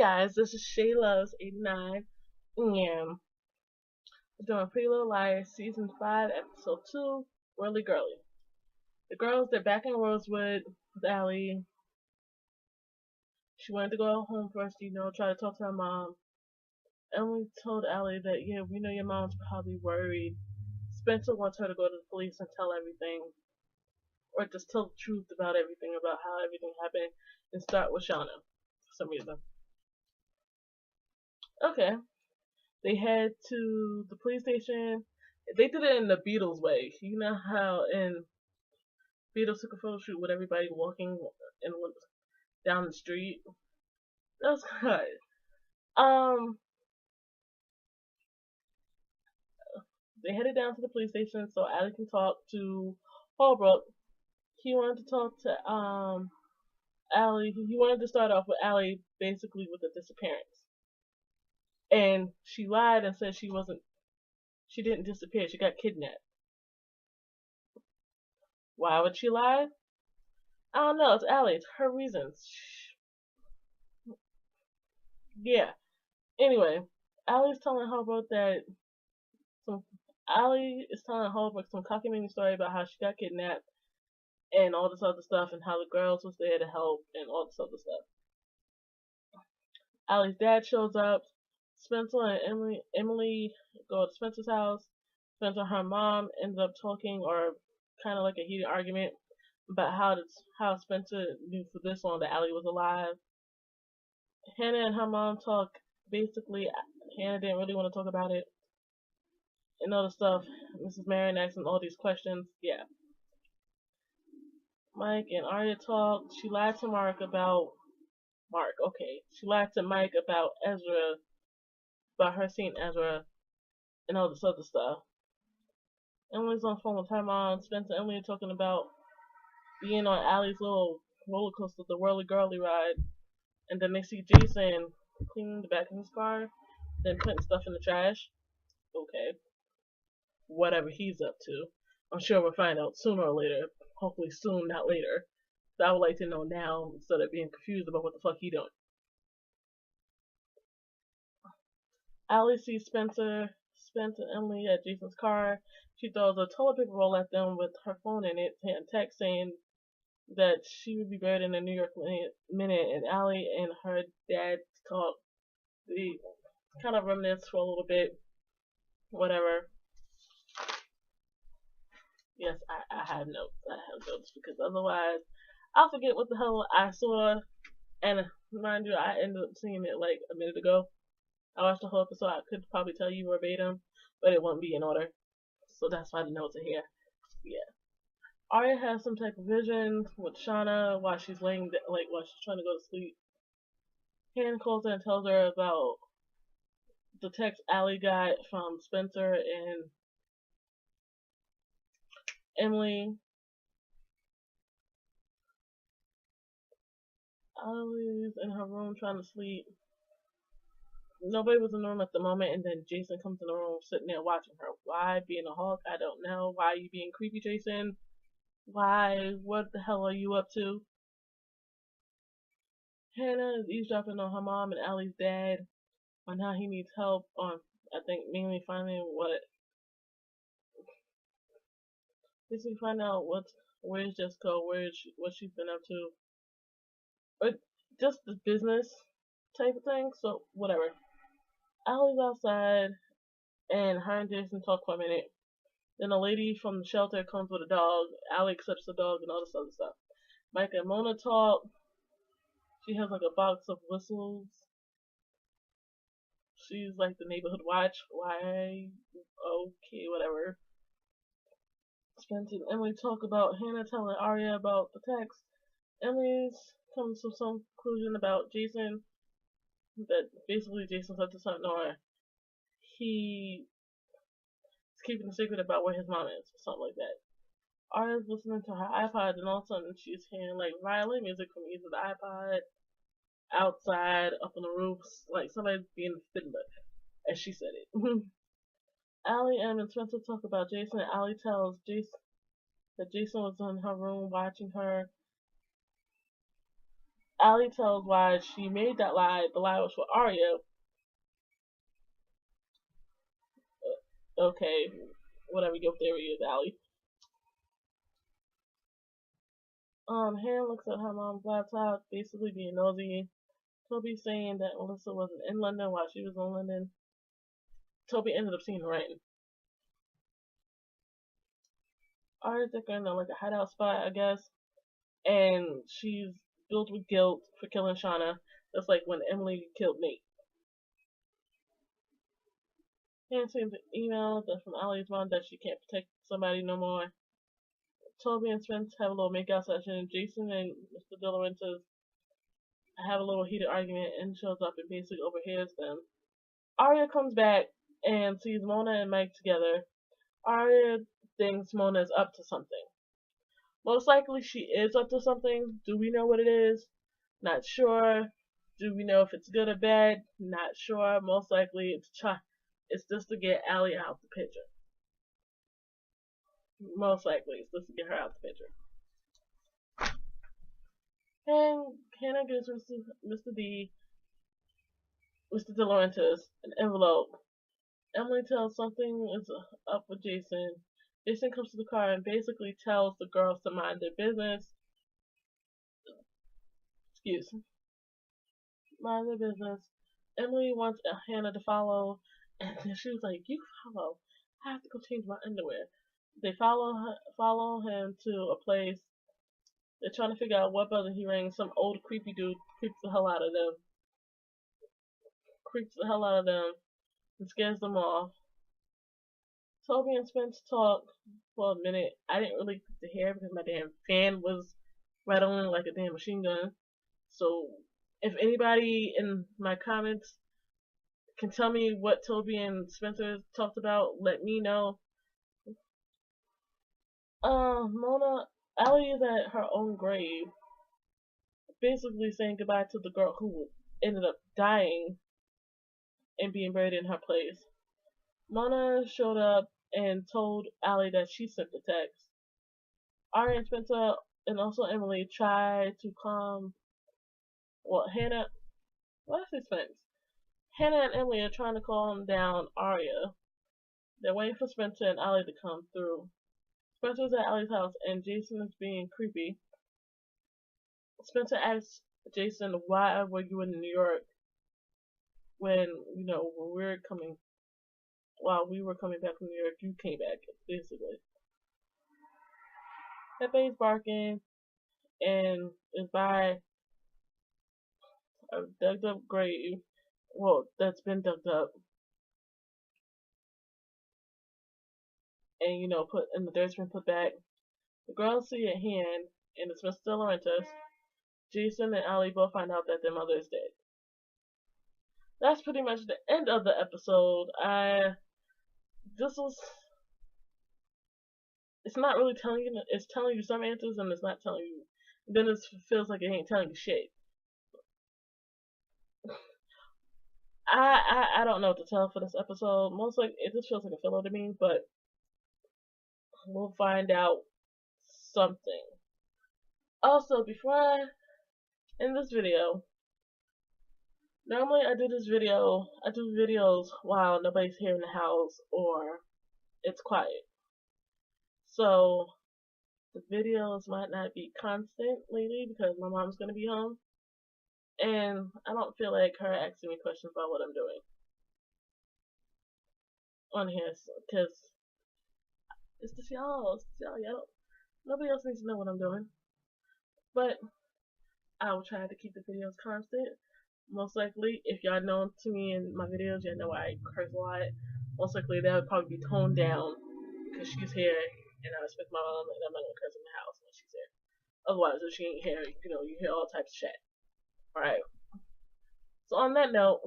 guys, this is Shay Loves 89 and we're doing Pretty Little Liars Season 5, Episode 2, Whirly Girly. The girls, they're back in Rosewood with Allie. She wanted to go home first, try to talk to her mom. Emily told Allie that, yeah, we know your mom's probably worried. Spencer wants her to go to the police and tell everything, or just tell the truth about everything, about how everything happened, and start with Shauna for some reason. Okay. They head to the police station. They did it in the Beatles way. You know how in Beatles took a photo shoot with everybody walking and down the street. That was good. Um, they headed down to the police station so Allie can talk to Holbrook. He wanted to talk to Allie. He wanted to start off with Allie basically with a disappearance, and she lied and said she wasn't. She didn't disappear. She got kidnapped. Why would she lie? I don't know. It's Allie. It's her reasons. Yeah. Anyway, Allie's telling Holbrook that some Allie is telling Holbrook some cockamamie story about how she got kidnapped and all this other stuff and how the girls was there to help and all this other stuff. Allie's dad shows up. Spencer and Emily go to Spencer's house. Spencer and her mom ended up talking or kind of like a heated argument about how Spencer knew for this long that Allie was alive. Hannah and her mom talk. Basically, Hannah didn't really want to talk about it and all the stuff. Mrs. Marion asking all these questions. Yeah. Mike and Arya talk. She lied to Mark about Mark. Okay. She lied to Mike about Ezra, about her seeing Ezra and all this other stuff. Emily's on the phone with her mom. Spencer and Emily are talking about being on Allie's little roller coaster, the Whirly Girly ride. And then they see Jason cleaning the back of his car, then putting stuff in the trash. Okay. Whatever he's up to. I'm sure we'll find out sooner or later. Hopefully soon, not later. So I would like to know now instead of being confused about what the fuck he doing. Allie sees Spencer and Emily at Jason's car. She throws a toilet paper roll at them with her phone in it and text saying that she would be buried in a New York minute. And Allie and her dad talk. They kind of reminisce for a little bit. Whatever. Yes, I have notes. I have notes because otherwise I'll forget what the hell I saw. And mind you, I ended up seeing it like a minute ago. I watched the whole episode. I could probably tell you verbatim, but it won't be in order. So that's why the notes are here. Yeah. Arya has some type of vision with Shauna while she's while she's trying to go to sleep. Han calls her and tells her about the text Allie got from Spencer and Emily. Allie's in her room trying to sleep. Nobody was in the room at the moment, and then Jason comes in the room sitting there watching her. Why being a hawk? I don't know. Why are you being creepy, Jason? Why? What the hell are you up to? Hannah is eavesdropping on her mom and Allie's dad on how he needs help on, I think, mainly finding basically find out where's Jessica, what she's been up to, or just the business type of thing. So whatever. Allie's outside, and her and Jason talk for a minute. Then a lady from the shelter comes with a dog. Allie accepts the dog and all this other stuff. Mike and Mona talk. She has like a box of whistles. She's like the neighborhood watch. Why? Okay, whatever. Spencer and Emily talk about Hannah telling Arya about the text. Emily's comes to some conclusion about Jason. That basically Jason's up to something, or he is keeping a secret about where his mom is, or something like that. Arya's listening to her iPod, and all of a sudden she's hearing like violin music from either the iPod, outside, up on the roofs, like somebody being a fiddler, as she said it. Allie, Em, and Spencer talk about Jason, and Allie tells Jason that Jason was in her room watching her. Allie tells why she made that lie. The lie was for Arya. Okay, whatever your theory is, Allie. Hannah looks at her mom's laptop, basically being nosy. Toby saying that Melissa wasn't in London while she was in London. Toby ended up seeing her writing. Arya's in like a hideout spot, I guess, and she's filled with guilt for killing Shauna. That's like when Emily killed Nate. Hannah sends an email that's from Allie's mom that she can't protect somebody no more. Toby and Spence have a little makeout session. Jason and Mr. De Laurentiis have a little heated argument and shows up and basically overhears them. Arya comes back and sees Mona and Mike together. Arya thinks Mona is up to something. Most likely she is up to something. Do we know what it is? Not sure. Do we know if it's good or bad? Not sure. Most likely it's just to get Allie out the picture. Most likely it's just to get her out the picture. And Hannah gives Mr. De Laurentiis an envelope. Emily tells something is up with Jason. Jason comes to the car and basically tells the girls to mind their business. Mind their business. Emily wants Hannah to follow, and then she was like, "You follow. I have to go change my underwear." They follow him to a place. They're trying to figure out what buzzer he rang. Some old creepy dude creeps the hell out of them. And scares them off. Toby and Spence talk for a minute. I didn't really get to hear because my damn fan was rattling like a damn machine gun. So if anybody in my comments can tell me what Toby and Spencer talked about, let me know. Allie is at her own grave, basically saying goodbye to the girl who ended up dying and being buried in her place. Mona showed up and told Allie that she sent the text. Arya and Spencer and also Emily tried to calm. Well, Hannah. What is Spence? Hannah and Emily are trying to calm down Arya. They're waiting for Spencer and Allie to come through. Spencer's at Allie's house and Jason is being creepy. Spencer asks Jason, "Why were you in New York when while we were coming back from New York, you came back?" Basically, Pepe's barking and is by a dug up grave. Well, that's been dug up. And the dirt's been put back. The girls see a hand, and it's Mr. De Laurentiis. Jason and Allie both find out that their mother is dead. That's pretty much the end of the episode. It's not really telling you. It's telling you some answers, and it's not telling you. Then it feels like it ain't telling you shit. I don't know what to tell for this episode. Most like it just feels like a filler to me, but we'll find out something. Also, before I end this video, normally I do videos while nobody's here in the house or it's quiet. So the videos might not be constant lately because my mom's gonna be home. And I don't feel like her asking me questions about what I'm doing on here, because it's just y'all. Nobody else needs to know what I'm doing. But I will try to keep the videos constant. Most likely, if y'all know to me in my videos, y'all know I curse a lot. Most likely, that would probably be toned down because she's here, and I respect my mom, and I'm not gonna curse in the house when she's here. Otherwise, if she ain't here, you hear all types of shit. Alright. So on that note,